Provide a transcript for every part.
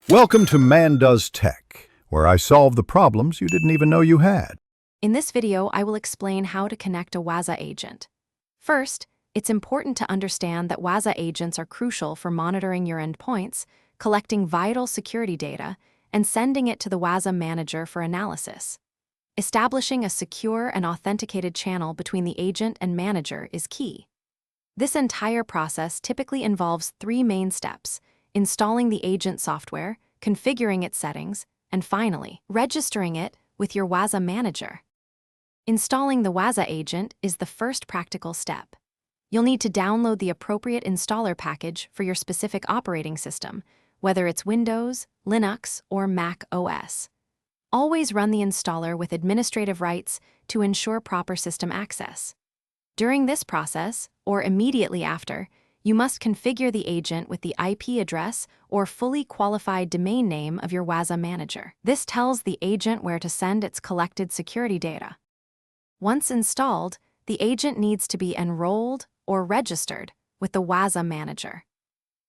Welcome to Man Does Tech, where I solve the problems you didn't even know you had. In this video, I will explain how to connect a Wazuh agent. First, it's important to understand that Wazuh agents are crucial for monitoring your endpoints, collecting vital security data, and sending it to the Wazuh manager for analysis. Establishing a secure and authenticated channel between the agent and manager is key. This entire process typically involves three main steps: installing the agent software, configuring its settings, and finally, registering it with your Wazuh manager. Installing the Wazuh agent is the first practical step. You'll need to download the appropriate installer package for your specific operating system, whether it's Windows, Linux, or Mac OS. Always run the installer with administrative rights to ensure proper system access. During this process, or immediately after, you must configure the agent with the IP address or fully qualified domain name of your Wazuh manager. This tells the agent where to send its collected security data. Once installed, the agent needs to be enrolled or registered with the Wazuh manager.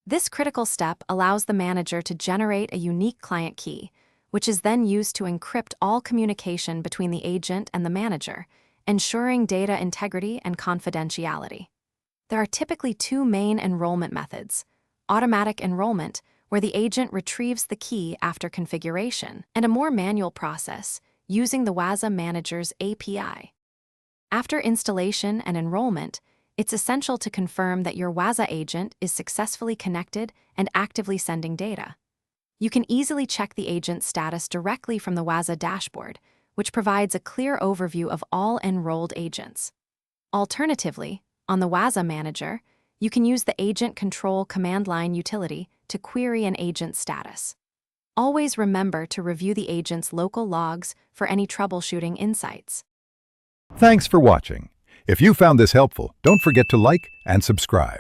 This critical step allows the manager to generate a unique client key, which is then used to encrypt all communication between the agent and the manager, ensuring data integrity and confidentiality. There are typically two main enrollment methods: automatic enrollment, where the agent retrieves the key after configuration, and a more manual process, using the Wazuh manager's API. After installation and enrollment, it's essential to confirm that your Wazuh agent is successfully connected and actively sending data. You can easily check the agent's status directly from the Wazuh dashboard, which provides a clear overview of all enrolled agents. Alternatively, on the Wazuh manager, you can use the Agent Control command line utility to query an agent's status. Always remember to review the agent's local logs for any troubleshooting insights. Thanks for watching. If you found this helpful, don't forget to like and subscribe.